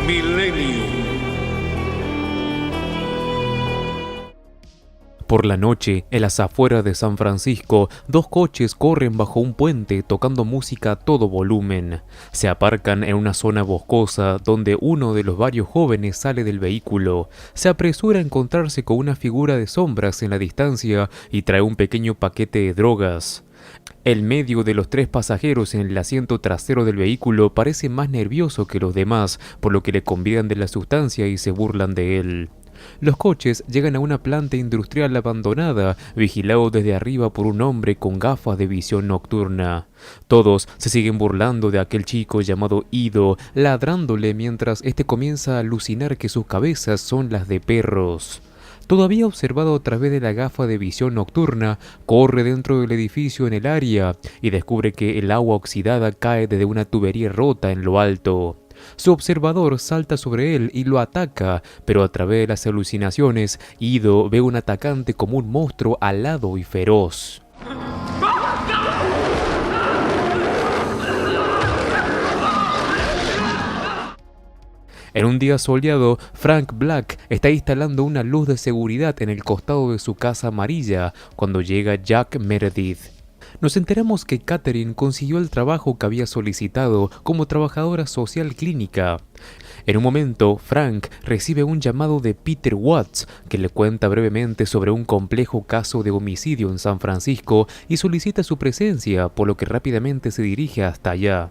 Millennium. Por la noche, en las afueras de San Francisco, dos coches corren bajo un puente tocando música a todo volumen. Se aparcan en una zona boscosa donde uno de los varios jóvenes sale del vehículo. Se apresura a encontrarse con una figura de sombras en la distancia y trae un pequeño paquete de drogas. El medio de los tres pasajeros en el asiento trasero del vehículo parece más nervioso que los demás, por lo que le convidan de la sustancia y se burlan de él. Los coches llegan a una planta industrial abandonada, vigilado desde arriba por un hombre con gafas de visión nocturna. Todos se siguen burlando de aquel chico llamado Ido, ladrándole mientras este comienza a alucinar que sus cabezas son las de perros. Todavía observado a través de la gafa de visión nocturna, corre dentro del edificio en el área y descubre que el agua oxidada cae desde una tubería rota en lo alto. Su observador salta sobre él y lo ataca, pero a través de las alucinaciones, Ido ve un atacante como un monstruo alado y feroz. En un día soleado, Frank Black está instalando una luz de seguridad en el costado de su casa amarilla cuando llega Jack Meredith. Nos enteramos que Catherine consiguió el trabajo que había solicitado como trabajadora social clínica. En un momento, Frank recibe un llamado de Peter Watts, que le cuenta brevemente sobre un complejo caso de homicidio en San Francisco y solicita su presencia, por lo que rápidamente se dirige hasta allá.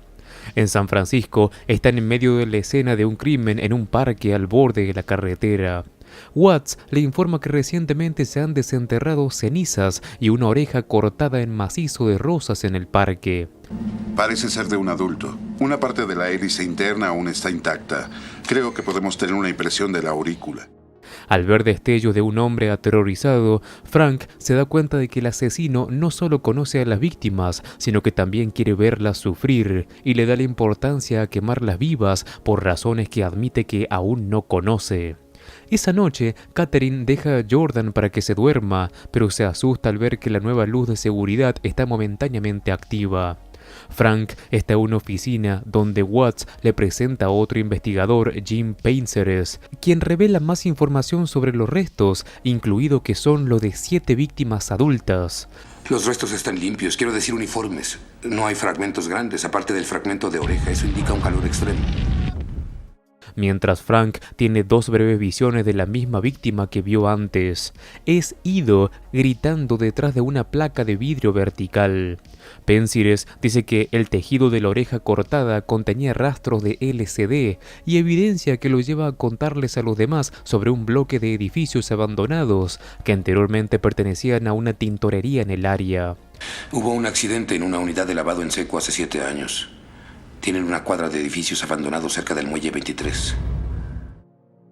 En San Francisco, están en medio de la escena de un crimen en un parque al borde de la carretera. Watts le informa que recientemente se han desenterrado cenizas y una oreja cortada en macizo de rosas en el parque. Parece ser de un adulto. Una parte de la hélice interna aún está intacta. Creo que podemos tener una impresión de la aurícula. Al ver destellos de un hombre aterrorizado, Frank se da cuenta de que el asesino no solo conoce a las víctimas, sino que también quiere verlas sufrir y le da la importancia a quemarlas vivas por razones que admite que aún no conoce. Esa noche, Catherine deja a Jordan para que se duerma, pero se asusta al ver que la nueva luz de seguridad está momentáneamente activa. Frank está en una oficina donde Watts le presenta a otro investigador, Jim Painteres, quien revela más información sobre los restos, incluido que son los de 7 víctimas adultas. Los restos están limpios, quiero decir uniformes. No hay fragmentos grandes, aparte del fragmento de oreja. Eso indica un calor extremo. Mientras Frank tiene 2 breves visiones de la misma víctima que vio antes. Es Ido gritando detrás de una placa de vidrio vertical. Painteres dice que el tejido de la oreja cortada contenía rastros de LSD y evidencia que lo lleva a contarles a los demás sobre un bloque de edificios abandonados que anteriormente pertenecían a una tintorería en el área. Hubo un accidente en una unidad de lavado en seco hace 7 años. Tienen una cuadra de edificios abandonados cerca del muelle 23.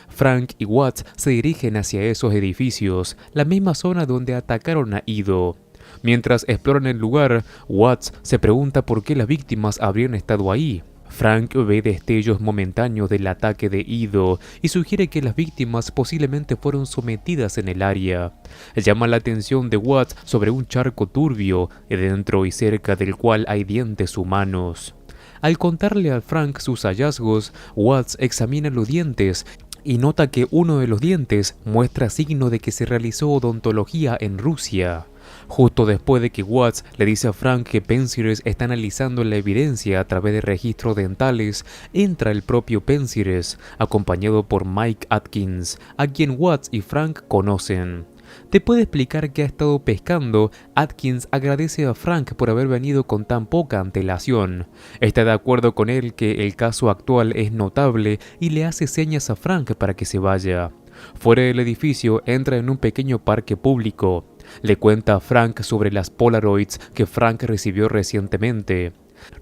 Frank y Watts se dirigen hacia esos edificios, la misma zona donde atacaron a Ido. Mientras exploran el lugar, Watts se pregunta por qué las víctimas habrían estado ahí. Frank ve destellos momentáneos del ataque de Ido y sugiere que las víctimas posiblemente fueron sometidas en el área. Llama la atención de Watts sobre un charco turbio, dentro y cerca del cual hay dientes humanos. Al contarle a Frank sus hallazgos, Watts examina los dientes y nota que uno de los dientes muestra signo de que se realizó odontología en Rusia. Justo después de que Watts le dice a Frank que Painteres está analizando la evidencia a través de registros dentales, entra el propio Painteres, acompañado por Mike Atkins, a quien Watts y Frank conocen. Después de explicar que ha estado pescando, Atkins agradece a Frank por haber venido con tan poca antelación. Está de acuerdo con él que el caso actual es notable y le hace señas a Frank para que se vaya. Fuera del edificio entra en un pequeño parque público. Le cuenta a Frank sobre las Polaroids que Frank recibió recientemente.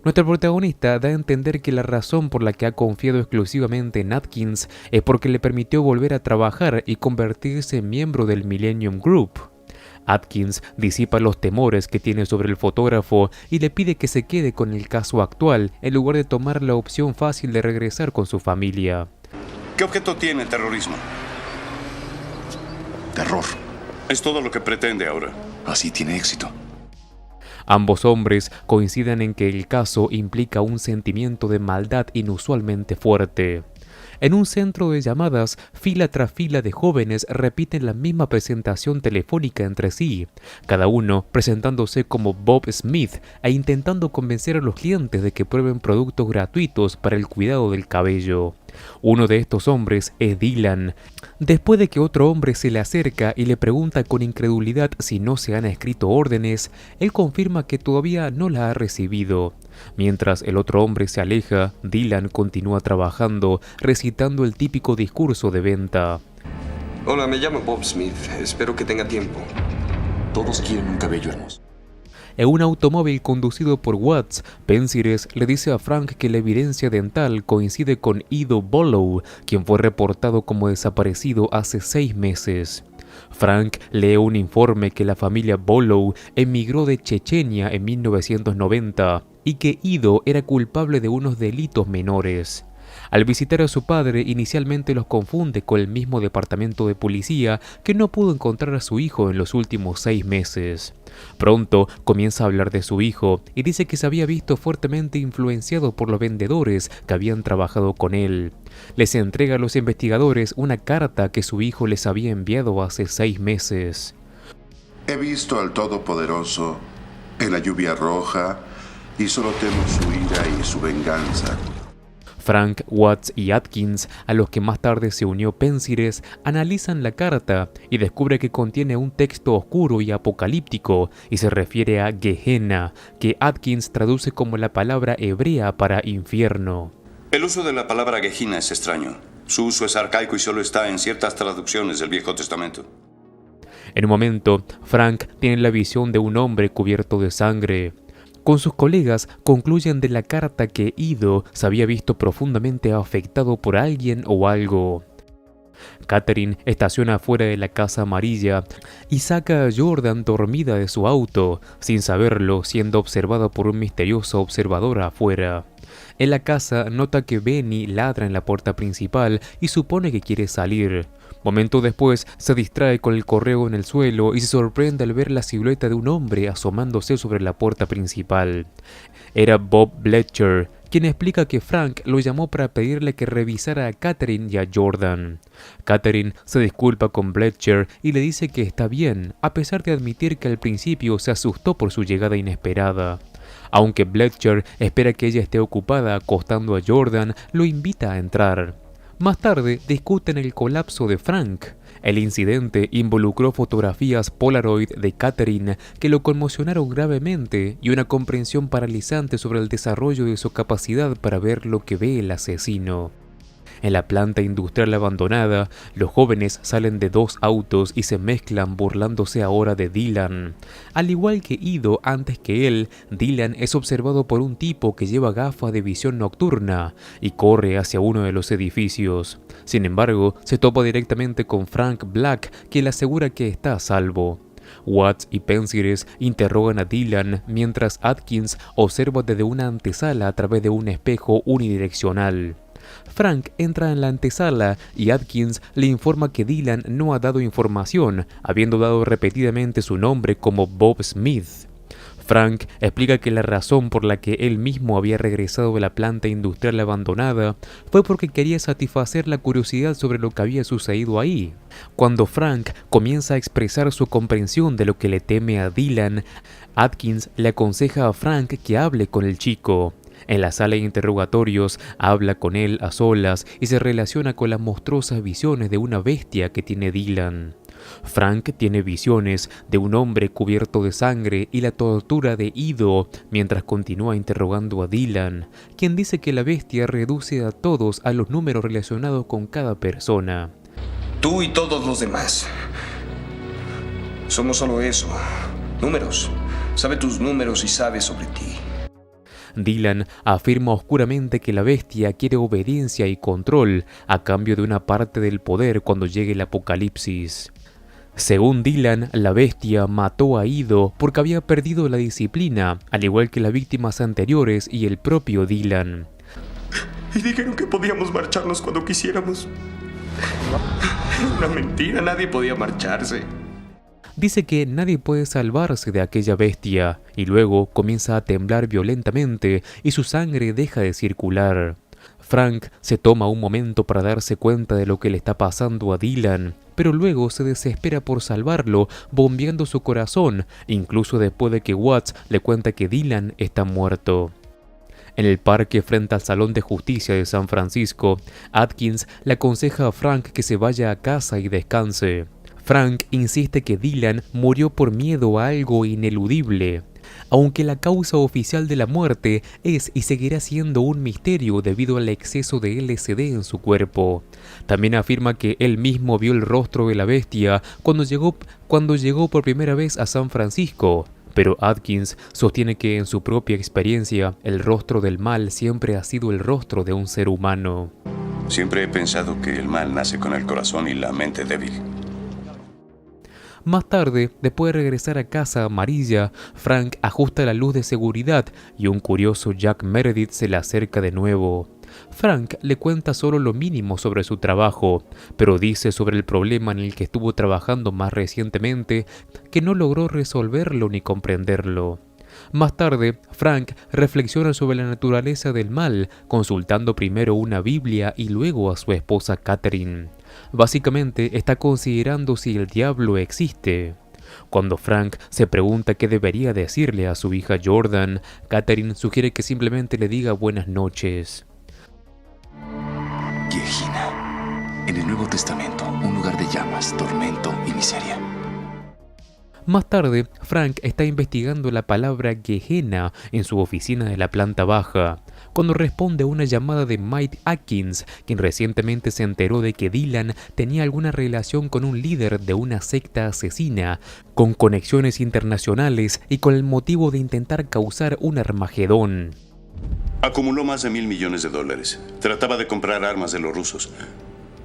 Nuestro protagonista da a entender que la razón por la que ha confiado exclusivamente en Atkins es porque le permitió volver a trabajar y convertirse en miembro del Millennium Group. Atkins disipa los temores que tiene sobre el fotógrafo y le pide que se quede con el caso actual en lugar de tomar la opción fácil de regresar con su familia. ¿Qué objeto tiene el terrorismo? Terror. Es todo lo que pretende ahora. Así tiene éxito. Ambos hombres coinciden en que el caso implica un sentimiento de maldad inusualmente fuerte. En un centro de llamadas, fila tras fila de jóvenes repiten la misma presentación telefónica entre sí, cada uno presentándose como Bob Smith e intentando convencer a los clientes de que prueben productos gratuitos para el cuidado del cabello. Uno de estos hombres es Dylan. Después de que otro hombre se le acerca y le pregunta con incredulidad si no se han escrito órdenes, él confirma que todavía no la ha recibido. Mientras el otro hombre se aleja, Dylan continúa trabajando, recitando el típico discurso de venta. Hola, me llamo Bob Smith. Espero que tenga tiempo. Todos quieren un cabello hermoso. En un automóvil conducido por Watts, Penzies le dice a Frank que la evidencia dental coincide con Ido Bollow, quien fue reportado como desaparecido hace 6 meses. Frank lee un informe que la familia Bollow emigró de Chechenia en 1990 y que Ido era culpable de unos delitos menores. Al visitar a su padre, inicialmente los confunde con el mismo departamento de policía que no pudo encontrar a su hijo en los últimos 6 meses. Pronto comienza a hablar de su hijo y dice que se había visto fuertemente influenciado por los vendedores que habían trabajado con él. Les entrega a los investigadores una carta que su hijo les había enviado hace 6 meses. He visto al Todopoderoso en la lluvia roja y solo temo su ira y su venganza. Frank, Watts y Atkins, a los que más tarde se unió Penzies, analizan la carta y descubre que contiene un texto oscuro y apocalíptico y se refiere a Gehenna, que Atkins traduce como la palabra hebrea para infierno. El uso de la palabra Gehenna es extraño. Su uso es arcaico y solo está en ciertas traducciones del Viejo Testamento. En un momento, Frank tiene la visión de un hombre cubierto de sangre. Con sus colegas concluyen de la carta que Ido se había visto profundamente afectado por alguien o algo. Catherine estaciona afuera de la casa amarilla y saca a Jordan dormida de su auto, sin saberlo, siendo observada por un misterioso observador afuera. En la casa nota que Benny ladra en la puerta principal y supone que quiere salir. Momento después se distrae con el correo en el suelo y se sorprende al ver la silueta de un hombre asomándose sobre la puerta principal. Era Bob Bletcher, quien explica que Frank lo llamó para pedirle que revisara a Catherine y a Jordan. Catherine se disculpa con Bletcher y le dice que está bien, a pesar de admitir que al principio se asustó por su llegada inesperada. Aunque Bletcher espera que ella esté ocupada acostando a Jordan, lo invita a entrar. Más tarde discuten el colapso de Frank. El incidente involucró fotografías Polaroid de Catherine que lo conmocionaron gravemente y una comprensión paralizante sobre el desarrollo de su capacidad para ver lo que ve el asesino. En la planta industrial abandonada, los jóvenes salen de 2 autos y se mezclan burlándose ahora de Dylan. Al igual que Ido antes que él, Dylan es observado por un tipo que lleva gafas de visión nocturna y corre hacia uno de los edificios. Sin embargo, se topa directamente con Frank Black, quien le asegura que está a salvo. Watts y Penzies interrogan a Dylan mientras Atkins observa desde una antesala a través de un espejo unidireccional. Frank entra en la antesala y Atkins le informa que Dylan no ha dado información, habiendo dado repetidamente su nombre como Bob Smith. Frank explica que la razón por la que él mismo había regresado de la planta industrial abandonada fue porque quería satisfacer la curiosidad sobre lo que había sucedido ahí. Cuando Frank comienza a expresar su comprensión de lo que le teme a Dylan, Atkins le aconseja a Frank que hable con el chico. En la sala de interrogatorios habla con él a solas y se relaciona con las monstruosas visiones de una bestia que tiene Dylan. Frank tiene visiones de un hombre cubierto de sangre y la tortura de Ido mientras continúa interrogando a Dylan, quien dice que la bestia reduce a todos a los números relacionados con cada persona. Tú y todos los demás. Somos solo eso. Números. Sabe tus números y sabe sobre ti. Dylan afirma oscuramente que la bestia quiere obediencia y control a cambio de una parte del poder cuando llegue el apocalipsis. Según Dylan, la bestia mató a Ido porque había perdido la disciplina, al igual que las víctimas anteriores y el propio Dylan. Y dijeron que podíamos marcharnos cuando quisiéramos. Una mentira, nadie podía marcharse. Dice que nadie puede salvarse de aquella bestia y luego comienza a temblar violentamente y su sangre deja de circular. Frank se toma un momento para darse cuenta de lo que le está pasando a Dylan, pero luego se desespera por salvarlo, bombeando su corazón, incluso después de que Watts le cuenta que Dylan está muerto. En el parque frente al Salón de Justicia de San Francisco, Atkins le aconseja a Frank que se vaya a casa y descanse. Frank insiste que Dylan murió por miedo a algo ineludible, aunque la causa oficial de la muerte es y seguirá siendo un misterio debido al exceso de LSD en su cuerpo. También afirma que él mismo vio el rostro de la bestia cuando llegó por primera vez a San Francisco, pero Atkins sostiene que en su propia experiencia el rostro del mal siempre ha sido el rostro de un ser humano. Siempre he pensado que el mal nace con el corazón y la mente débil. Más tarde, después de regresar a casa amarilla, Frank ajusta la luz de seguridad y un curioso Jack Meredith se le acerca de nuevo. Frank le cuenta solo lo mínimo sobre su trabajo, pero dice sobre el problema en el que estuvo trabajando más recientemente que no logró resolverlo ni comprenderlo. Más tarde, Frank reflexiona sobre la naturaleza del mal, consultando primero una Biblia y luego a su esposa Catherine. Básicamente está considerando si el diablo existe. Cuando Frank se pregunta qué debería decirle a su hija Jordan, Catherine sugiere que simplemente le diga buenas noches. Gehenna. En el Nuevo Testamento, un lugar de llamas, tormento y miseria. Más tarde, Frank está investigando la palabra Gehenna en su oficina de la planta baja, cuando responde a una llamada de Mike Atkins, quien recientemente se enteró de que Dylan tenía alguna relación con un líder de una secta asesina, con conexiones internacionales y con el motivo de intentar causar un Armagedón. Acumuló más de $1.000 millones. Trataba de comprar armas de los rusos.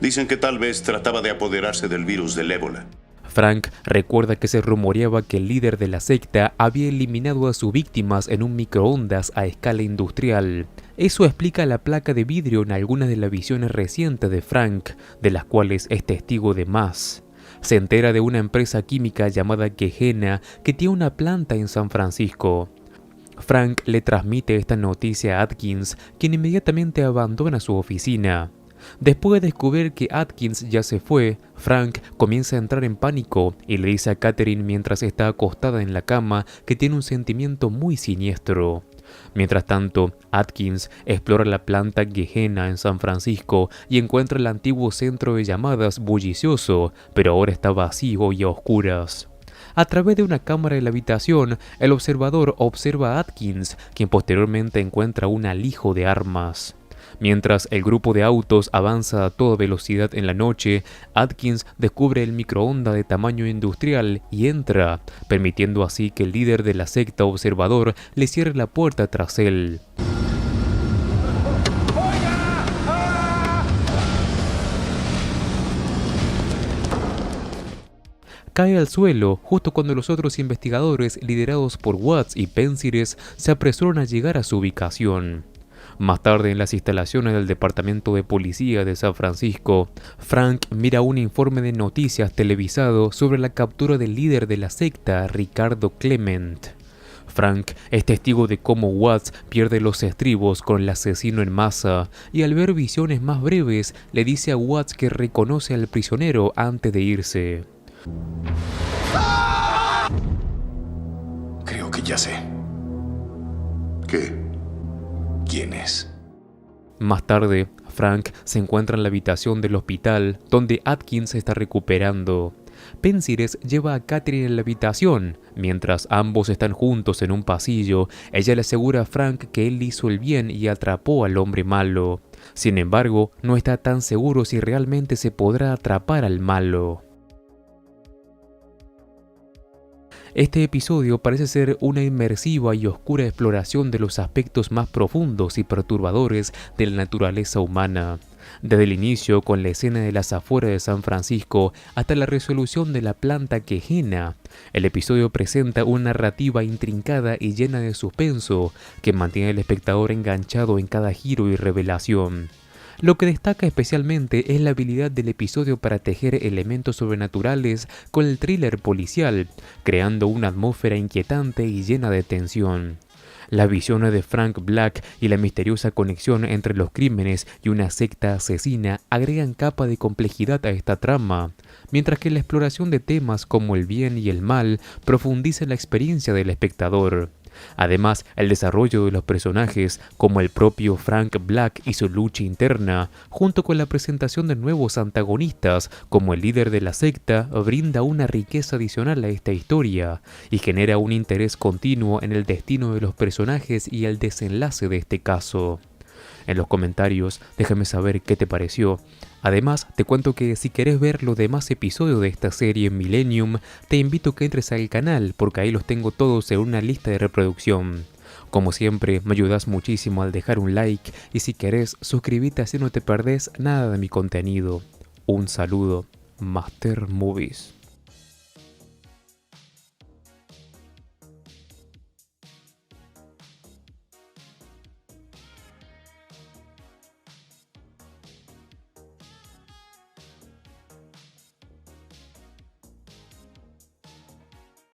Dicen que tal vez trataba de apoderarse del virus del ébola. Frank recuerda que se rumoreaba que el líder de la secta había eliminado a sus víctimas en un microondas a escala industrial. Eso explica la placa de vidrio en algunas de las visiones recientes de Frank, de las cuales es testigo de más. Se entera de una empresa química llamada Gehenna que tiene una planta en San Francisco. Frank le transmite esta noticia a Atkins, quien inmediatamente abandona su oficina. Después de descubrir que Atkins ya se fue, Frank comienza a entrar en pánico y le dice a Catherine mientras está acostada en la cama que tiene un sentimiento muy siniestro. Mientras tanto, Atkins explora la planta Gehenna en San Francisco y encuentra el antiguo centro de llamadas bullicioso, pero ahora está vacío y a oscuras. A través de una cámara de la habitación, el observador observa a Atkins, quien posteriormente encuentra un alijo de armas. Mientras el grupo de autos avanza a toda velocidad en la noche, Atkins descubre el microondas de tamaño industrial y entra, permitiendo así que el líder de la secta observador le cierre la puerta tras él. Cae al suelo justo cuando los otros investigadores, liderados por Watts y Penzies, se apresuran a llegar a su ubicación. Más tarde, en las instalaciones del Departamento de Policía de San Francisco, Frank mira un informe de noticias televisado sobre la captura del líder de la secta, Ricardo Clement. Frank es testigo de cómo Watts pierde los estribos con el asesino en masa, y al ver visiones más breves, le dice a Watts que reconoce al prisionero antes de irse. Creo que ya sé. ¿Qué? ¿Quién es? Más tarde, Frank se encuentra en la habitación del hospital donde Atkins se está recuperando. Penzies lleva a Catherine en la habitación. Mientras ambos están juntos en un pasillo, ella le asegura a Frank que él hizo el bien y atrapó al hombre malo. Sin embargo, no está tan seguro si realmente se podrá atrapar al malo. Este episodio parece ser una inmersiva y oscura exploración de los aspectos más profundos y perturbadores de la naturaleza humana. Desde el inicio, con la escena de las afueras de San Francisco, hasta la resolución de la planta Gehenna, el episodio presenta una narrativa intrincada y llena de suspenso que mantiene al espectador enganchado en cada giro y revelación. Lo que destaca especialmente es la habilidad del episodio para tejer elementos sobrenaturales con el thriller policial, creando una atmósfera inquietante y llena de tensión. Las visiones de Frank Black y la misteriosa conexión entre los crímenes y una secta asesina agregan capa de complejidad a esta trama, mientras que la exploración de temas como el bien y el mal profundiza en la experiencia del espectador. Además, el desarrollo de los personajes, como el propio Frank Black y su lucha interna, junto con la presentación de nuevos antagonistas, como el líder de la secta, brinda una riqueza adicional a esta historia y genera un interés continuo en el destino de los personajes y el desenlace de este caso. En los comentarios, déjame saber qué te pareció. Además, te cuento que si querés ver los demás episodios de esta serie en Millennium, te invito a que entres al canal porque ahí los tengo todos en una lista de reproducción. Como siempre, me ayudas muchísimo al dejar un like y si querés, suscríbete así no te perdés nada de mi contenido. Un saludo, Master Movies.